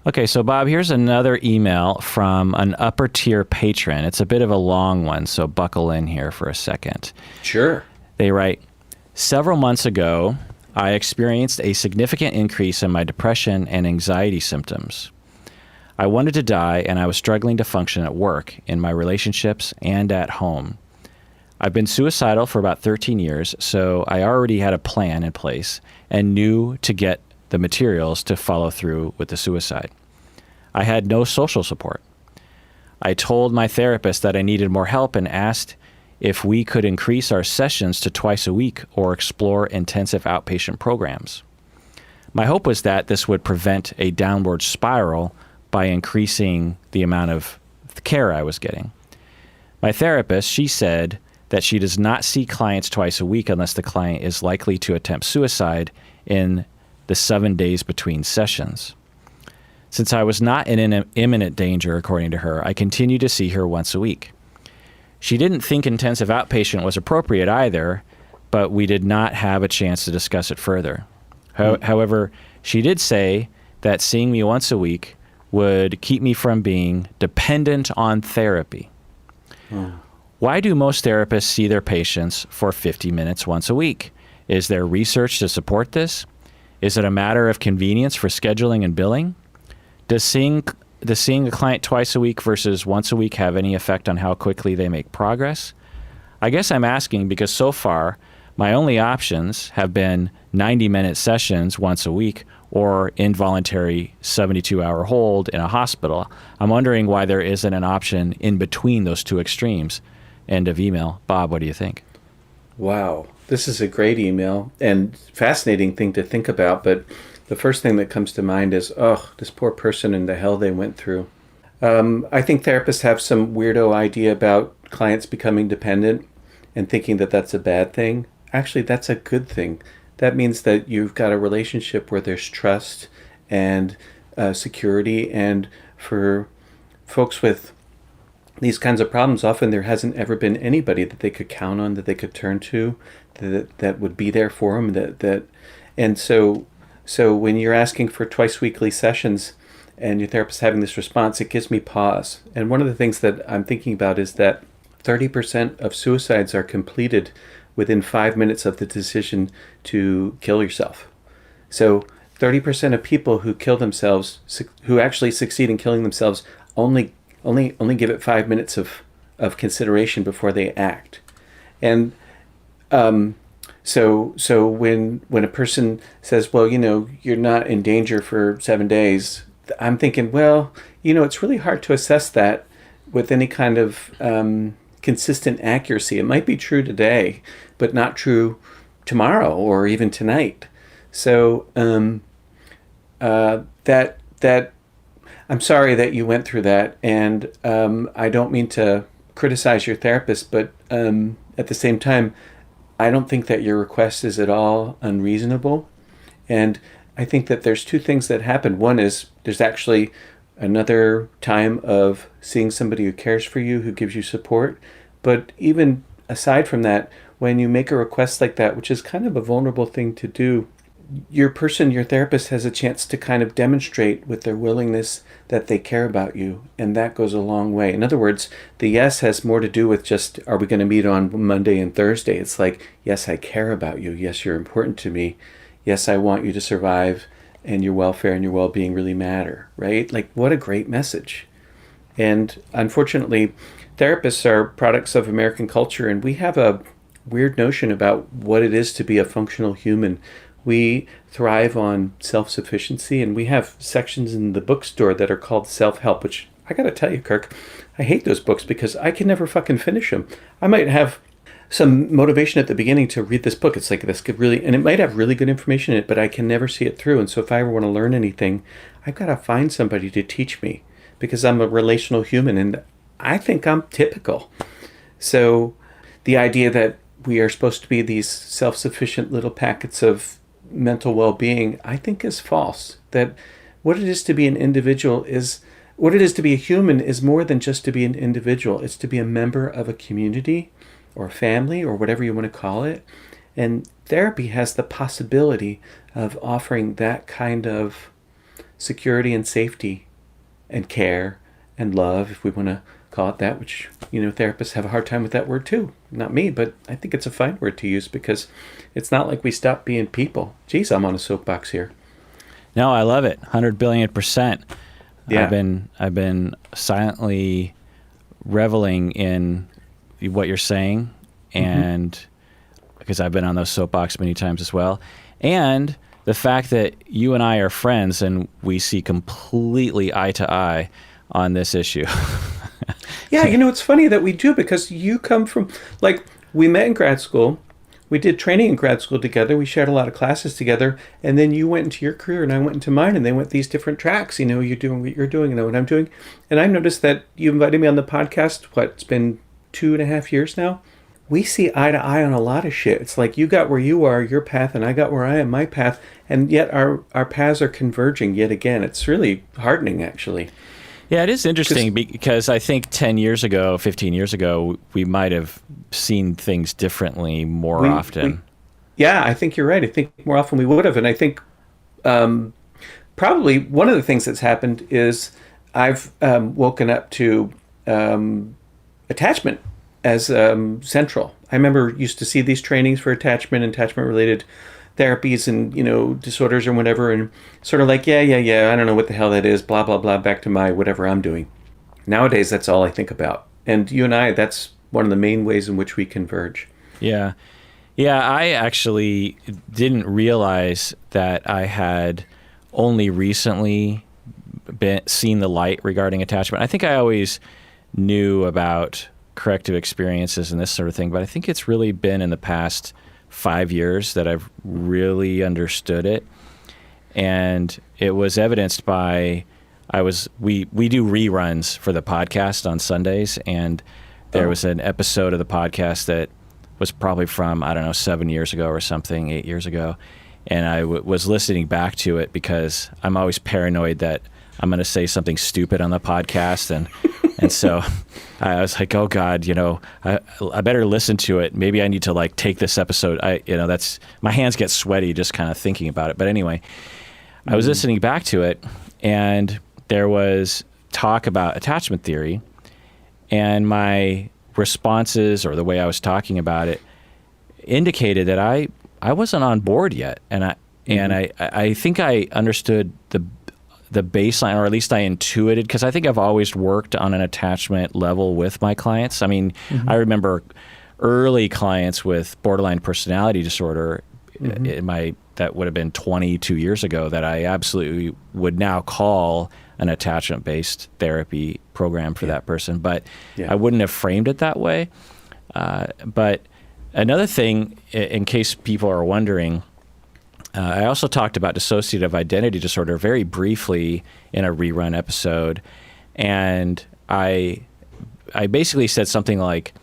Okay, so Bob, here's another email from an upper tier patron. It's a bit of a long one, so buckle in here for a second. Sure. They write, several months ago, I experienced a significant increase in my depression and anxiety symptoms. I wanted to die, and I was struggling to function at work, in my relationships, and at home. I've been suicidal for about 13 years, so I already had a plan in place and knew to get the materials to follow through with the suicide. I had no social support. I told my therapist that I needed more help and asked if we could increase our sessions to twice a week or explore intensive outpatient programs. My hope was that this would prevent a downward spiral by increasing the amount of care I was getting. My therapist, she said that she does not see clients twice a week unless the client is likely to attempt suicide in the 7 days between sessions. Since I was not in imminent danger, according to her, I continued to see her once a week. She didn't think intensive outpatient was appropriate either, but we did not have a chance to discuss it further. However, she did say that seeing me once a week would keep me from being dependent on therapy. Why do most therapists see their patients for 50 minutes once a week? Is there research to support this? Is it a matter of convenience for scheduling and billing? Does seeing a client twice a week versus once a week have any effect on how quickly they make progress? I guess I'm asking because so far, my only options have been 90-minute sessions once a week or involuntary 72-hour hold in a hospital. I'm wondering why there isn't an option in between those two extremes. End of email. Bob, what do you think? Wow. This is a great email and fascinating thing to think about, but the first thing that comes to mind is, oh, this poor person and the hell they went through. I think therapists have some weirdo idea about clients becoming dependent and thinking that that's a bad thing. Actually, that's a good thing. That means that you've got a relationship where there's trust and security. And for folks with these kinds of problems, often there hasn't ever been anybody that they could count on, that they could turn to, that would be there for them. And so when you're asking for twice weekly sessions and your therapist having this response, it gives me pause. And one of the things that I'm thinking about is that 30% of suicides are completed within 5 minutes of the decision to kill yourself. So 30% of people who kill themselves, who actually succeed in killing themselves, only give it 5 minutes of consideration before they act. And so when a person says, well, you're not in danger for 7 days, I'm thinking, well, it's really hard to assess that with any kind of consistent accuracy. It might be true today, but not true tomorrow or even tonight. So that I'm sorry that you went through that, and I don't mean to criticize your therapist, but at the same time, I don't think that your request is at all unreasonable. And I think that there's two things that happen. One is there's actually another time of seeing somebody who cares for you, who gives you support. But even aside from that, when you make a request like that, which is kind of a vulnerable thing to do, your therapist has a chance to kind of demonstrate with their willingness that they care about you, and that goes a long way. In other words, the yes has more to do with just, are we going to meet on Monday and Thursday? It's like, yes, I care about you. Yes, you're important to me. Yes, I want you to survive, and your welfare and your well-being really matter, right? Like, what a great message. And unfortunately, therapists are products of American culture, and we have a weird notion about what it is to be a functional human. We thrive on self-sufficiency, and we have sections in the bookstore that are called self-help, which I got to tell you, Kirk, I hate those books because I can never fucking finish them. I might have some motivation at the beginning to read this book. It's like this could really, and it might have really good information in it, but I can never see it through. And so if I ever want to learn anything, I've got to find somebody to teach me because I'm a relational human, and I think I'm typical. So the idea that we are supposed to be these self-sufficient little packets of mental well-being, I think is false. That what it is to be an individual is, what it is to be a human is more than just to be an individual. It's to be a member of a community or a family or whatever you want to call it. And therapy has the possibility of offering that kind of security and safety and care and love, if we want to call it that, which, therapists have a hard time with that word too. Not me, but I think it's a fine word to use because it's not like we stop being people. Geez, I'm on a soapbox here. No, I love it. 100 billion%. Yeah. I've been silently reveling in what you're saying, and because I've been on those soapbox many times as well. And the fact that you and I are friends and we see completely eye to eye on this issue. Yeah, it's funny that we do, because you come from, we met in grad school. We did training in grad school together. We shared a lot of classes together. And then you went into your career and I went into mine, and they went these different tracks. You're doing what you're doing, and what I'm doing. And I noticed that you invited me on the podcast, it's been 2.5 years now? We see eye to eye on a lot of shit. It's like you got where you are, your path, and I got where I am, my path. And yet our paths are converging yet again. It's really heartening, actually. Yeah, it is interesting because I think 10 years ago, 15 years ago, we might have seen things differently more often. Yeah, I think you're right. I think more often we would have. And I think probably one of the things that's happened is I've woken up to attachment as central. I remember used to see these trainings for attachment-related therapies and, disorders or whatever, and sort of like, yeah, I don't know what the hell that is, blah, blah, blah, back to my whatever I'm doing. Nowadays, that's all I think about. And you and I, that's one of the main ways in which we converge. Yeah. Yeah, I actually didn't realize that I had only recently seen the light regarding attachment. I think I always knew about corrective experiences and this sort of thing, but I think it's really been in the past 5 years that I've really understood it. And it was evidenced by, we do reruns for the podcast on Sundays, and there was an episode of the podcast that was probably from, 7 years ago or something, 8 years ago. And I was listening back to it because I'm always paranoid that I'm going to say something stupid on the podcast. And so I was like, oh God, I better listen to it. Maybe I need to take this episode. My hands get sweaty just kind of thinking about it. But anyway, I was listening back to it, and there was talk about attachment theory, and my responses, or the way I was talking about it, indicated that I wasn't on board yet. And I think I understood the baseline, or at least I intuited, because I think I've always worked on an attachment level with my clients. I mean, I remember early clients with borderline personality disorder that would have been 22 years ago, that I absolutely would now call an attachment-based therapy program for that person. But I wouldn't have framed it that way. But another thing, in case people are wondering, I also talked about dissociative identity disorder very briefly in a rerun episode, and I basically said something like,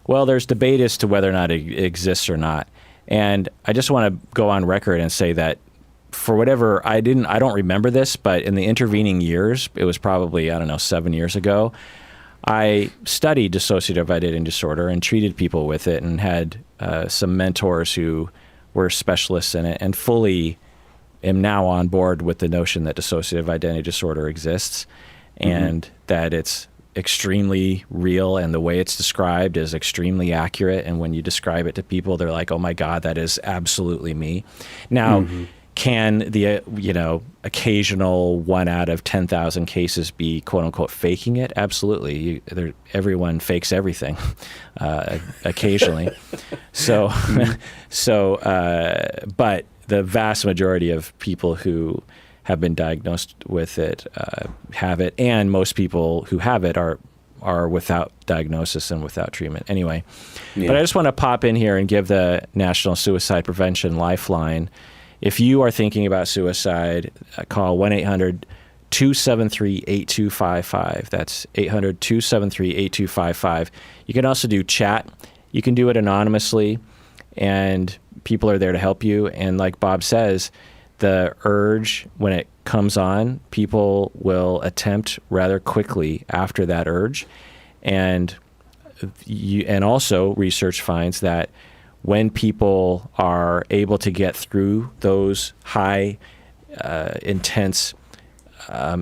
well, there's debate as to whether or not it exists or not. And I just want to go on record and say that for whatever, I don't remember this, but in the intervening years, it was probably, 7 years ago, I studied dissociative identity disorder and treated people with it, and had some mentors who were specialists in it, and fully am now on board with the notion that dissociative identity disorder exists, and that it's extremely real, and the way it's described is extremely accurate. And when you describe it to people, they're like, oh my God, that is absolutely me. Now, can the, occasional 1 out of 10,000 cases be quote unquote faking it? Absolutely. Everyone fakes everything, occasionally. But the vast majority of people who have been diagnosed with it have it, and most people who have it are without diagnosis and without treatment. Anyway, but I just want to pop in here and give the National Suicide Prevention Lifeline. If you are thinking about suicide, call 1-800-273-8255. That's 800-273-8255. You can also do chat. You can do it anonymously, and people are there to help you. And like Bob says, the urge, when it comes on, people will attempt rather quickly after that urge. And also research finds that when people are able to get through those high, intense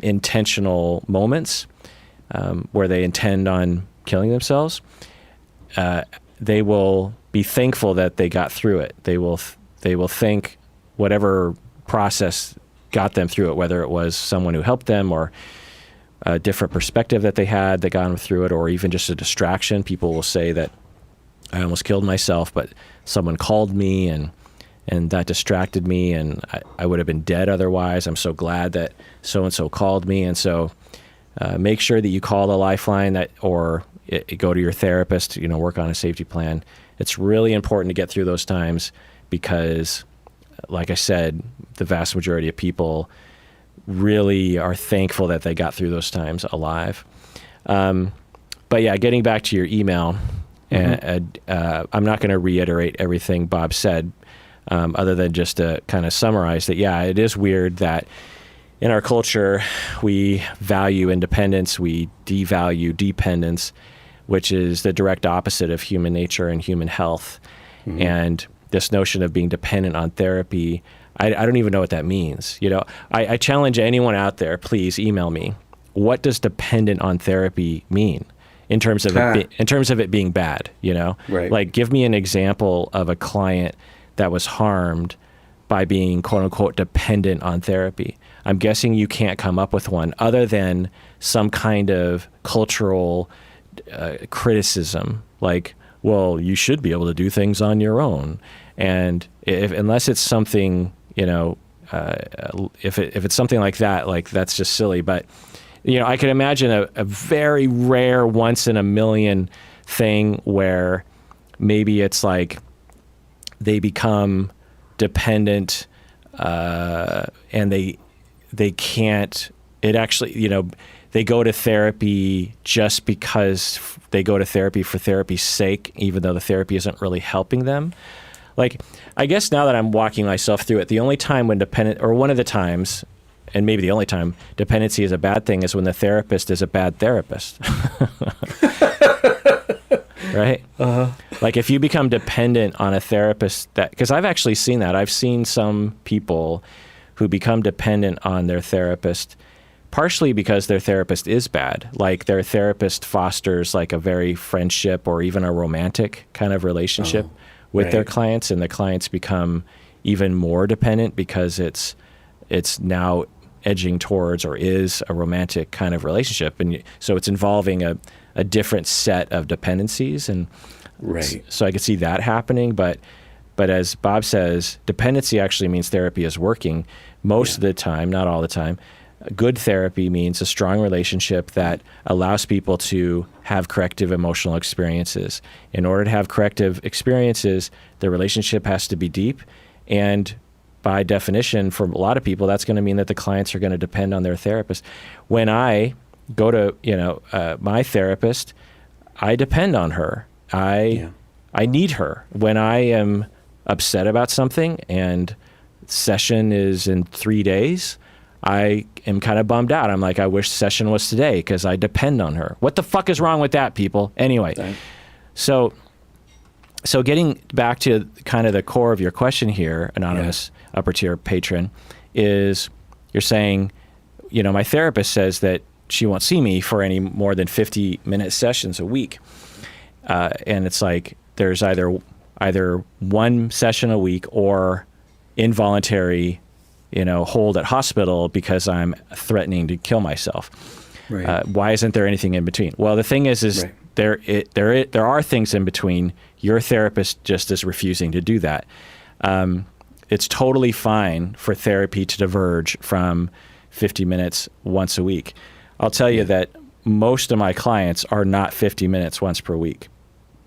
intentional moments where they intend on killing themselves, they will be thankful that they got through it. They will think whatever process got them through it, whether it was someone who helped them or a different perspective that they had that got them through it, or even just a distraction. People will say that I almost killed myself, but someone called me and that distracted me, and I would have been dead otherwise. I'm so glad that so-and-so called me. And so make sure that you call the lifeline or go to your therapist, work on a safety plan. It's really important to get through those times because, like I said, the vast majority of people really are thankful that they got through those times alive. But yeah, getting back to your email, I'm not going to reiterate everything Bob said, other than just to kind of summarize that, yeah, it is weird that in our culture, we value independence, we devalue dependence, which is the direct opposite of human nature and human health. And this notion of being dependent on therapy, I don't even know what that means. I challenge anyone out there, please email me. What does dependent on therapy mean in terms of it being bad? Right. Like, give me an example of a client that was harmed by being quote unquote dependent on therapy. I'm guessing you can't come up with one other than some kind of cultural criticism, like, well, you should be able to do things on your own. And unless it's something, if it's something like that, like, that's just silly. But, I could imagine a very rare once in a million thing where maybe it's like they become dependent and they can't, it actually, they go to therapy just because they go to therapy for therapy's sake, even though the therapy isn't really helping them. Like, I guess now that I'm walking myself through it, the only time when one of the times, and maybe the only time, dependency is a bad thing is when the therapist is a bad therapist. Right? Like, if you become dependent on a therapist, because I've actually seen that. I've seen some people who become dependent on their therapist partially because their therapist is bad. Like, their therapist fosters like a very friendship or even a romantic kind of relationship with their clients, and the clients become even more dependent because it's now edging towards or is a romantic kind of relationship. And so it's involving a different set of dependencies. And so I could see that happening. But as Bob says, dependency actually means therapy is working most of the time, not all the time. Good therapy means a strong relationship that allows people to have corrective emotional experiences. In order to have corrective experiences, the relationship has to be deep. And by definition, for a lot of people, that's going to mean that the clients are going to depend on their therapist. When I go to my therapist, I depend on her. I need her. When I am upset about something and session is in 3 days, I am kind of bummed out. I'm like, I wish session was today because I depend on her. What the fuck is wrong with that, people? Anyway, so getting back to kind of the core of your question here, anonymous upper tier patron, is you're saying, my therapist says that she won't see me for any more than 50-minute sessions a week. And it's like there's either one session a week or involuntary hold at hospital because I'm threatening to kill myself. Right. Why isn't there anything in between? Well, the thing is there are things in between. Your therapist just is refusing to do that. It's totally fine for therapy to diverge from 50 minutes once a week. I'll tell you that most of my clients are not 50 minutes once per week.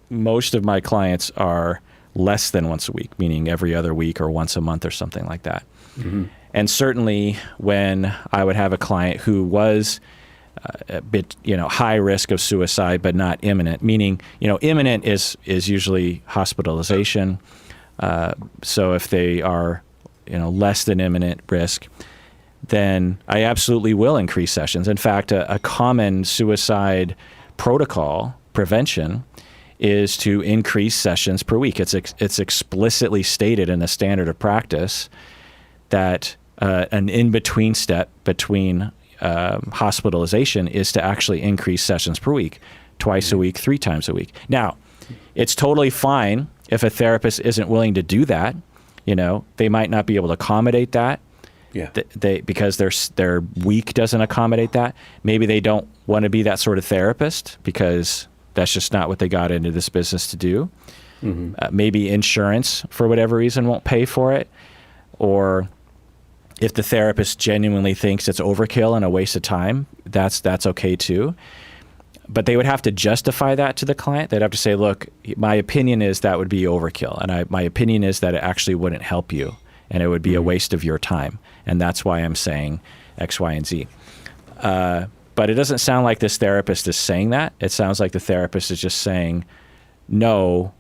Most of my clients are less than once a week, meaning every other week or once a month or something like that. Mm-hmm. And certainly when I would have a client who was a bit, high risk of suicide, but not imminent, meaning, imminent is usually hospitalization. So if they are, less than imminent risk, then I absolutely will increase sessions. In fact, a common suicide protocol prevention is to increase sessions per week. It's explicitly stated in the standard of practice that an in-between step between hospitalization is to actually increase sessions per week, twice a week, 3 times a week. Now, it's totally fine if a therapist isn't willing to do that. They might not be able to accommodate that. Yeah. Because their week doesn't accommodate that. Maybe they don't want to be that sort of therapist because that's just not what they got into this business to do. Mm-hmm. Maybe insurance, for whatever reason, won't pay for it. Or if the therapist genuinely thinks it's overkill and a waste of time, that's okay too. But they would have to justify that to the client. They'd have to say, look, my opinion is that would be overkill. And my opinion is that it actually wouldn't help you. And it would be a waste of your time. And that's why I'm saying X, Y, and Z. But it doesn't sound like this therapist is saying that. It sounds like the therapist is just saying, no,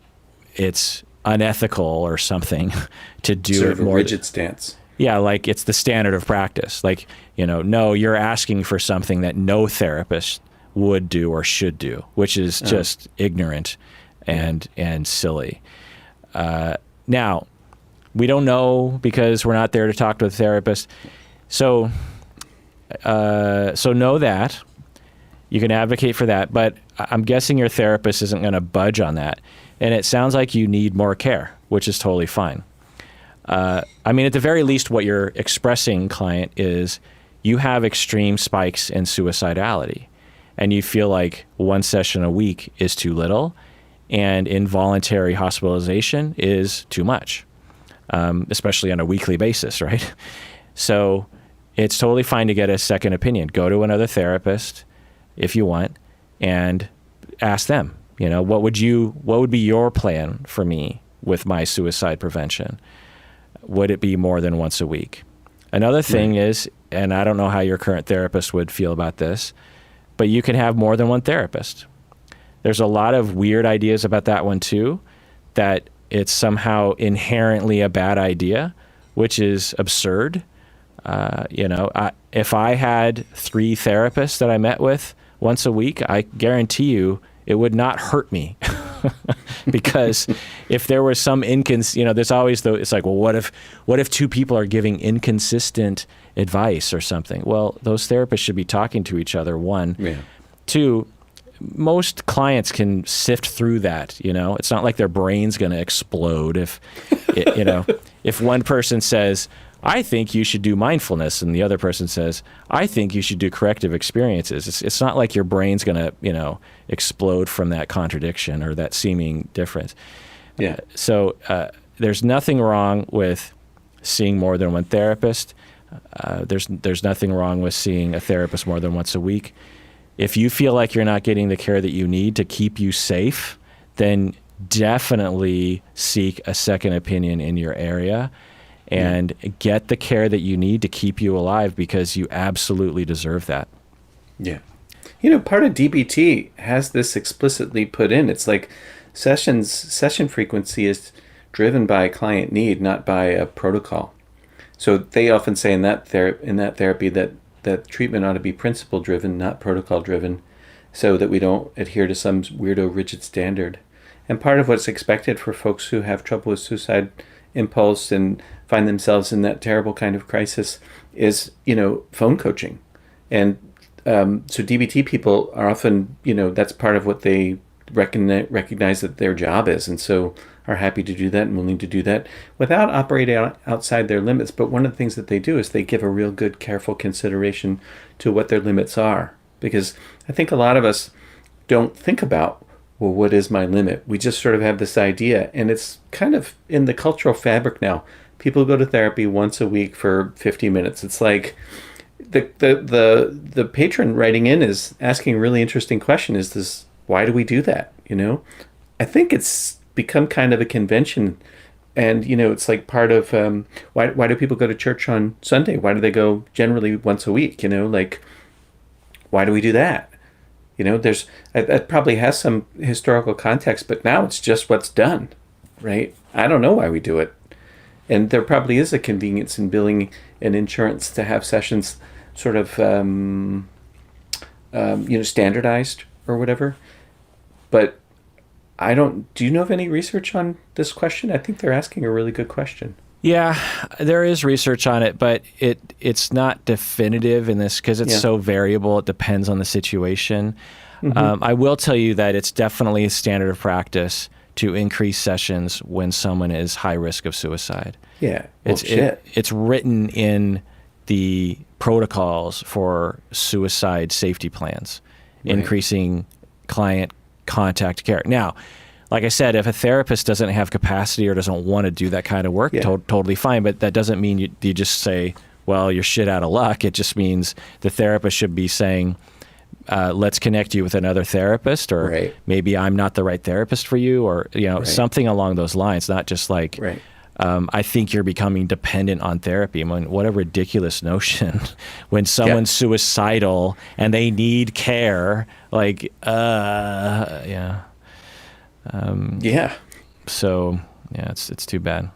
it's unethical or something to do sort it of a more. rigid stance. Yeah, like it's the standard of practice. Like, no, you're asking for something that no therapist would do or should do, which is just ignorant and silly. Now, we don't know because we're not there to talk to the therapist. So know that. You can advocate for that, but I'm guessing your therapist isn't going to budge on that. And it sounds like you need more care, which is totally fine. At the very least, what you're expressing, client, is you have extreme spikes in suicidality, and you feel like 1 session a week is too little, and involuntary hospitalization is too much. Especially on a weekly basis, right? So it's totally fine to get a second opinion. Go to another therapist if you want and ask them, what would be your plan for me with my suicide prevention? Would it be more than once a week? Another thing is, and I don't know how your current therapist would feel about this, but you can have more than one therapist. There's a lot of weird ideas about that one too, that it's somehow inherently a bad idea, which is absurd. If I had 3 therapists that I met with once a week, I guarantee you it would not hurt me. Because if there was some there's always it's like, well, what if 2 people are giving inconsistent advice or something? Well, those therapists should be talking to each other, 1. Yeah. 2, most clients can sift through that. It's not like their brain's going to explode if if one person says, I think you should do mindfulness, and the other person says, I think you should do corrective experiences. It's not like your brain's going to explode from that contradiction or that seeming difference. Yeah. So there's nothing wrong with seeing more than one therapist. There's nothing wrong with seeing a therapist more than once a week. If you feel like you're not getting the care that you need to keep you safe, then definitely seek a second opinion in your area and get the care that you need to keep you alive, because you absolutely deserve that. Yeah. Part of DBT has this explicitly put in. It's like session frequency is driven by client need, not by a protocol. So they often say in that therapy that treatment ought to be principle driven, not protocol driven, so that we don't adhere to some weirdo rigid standard. And part of what's expected for folks who have trouble with suicide impulse and find themselves in that terrible kind of crisis is, phone coaching. And so DBT people are often, that's part of what they recognize that their job is, and so are happy to do that and willing to do that without operating outside their limits. But one of the things that they do is they give a real good, careful consideration to what their limits are. Because I think a lot of us don't think about, well, what is my limit? We just sort of have this idea, and it's kind of in the cultural fabric now. People go to therapy once a week for 50 minutes. It's like the patron writing in is asking a really interesting question. Is this, why do we do that? I think it's become kind of a convention, and it's like part of why do people go to church on Sunday? Why do they go generally once a week? Like, why do we do that? That probably has some historical context, but now it's just what's done, right? I don't know why we do it. And there probably is a convenience in billing and insurance to have sessions sort of, standardized or whatever. But do you know of any research on this question? I think they're asking a really good question. Yeah, there is research on it, but it's not definitive in this because it's Yeah. so variable. It depends on the situation. I will tell you that it's definitely a standard of practice to increase sessions when someone is high risk of suicide. Yeah. Well, It's written in the protocols for suicide safety plans, increasing client contact care. Now, like I said, if a therapist doesn't have capacity or doesn't want to do that kind of work, totally fine. But that doesn't mean you just say, well, you're shit out of luck. It just means the therapist should be saying, let's connect you with another therapist, or maybe I'm not the right therapist for you, or something along those lines. Not just like, I think you're becoming dependent on therapy. I mean, what a ridiculous notion. When someone's suicidal and they need care, like, yeah. So yeah, it's too bad.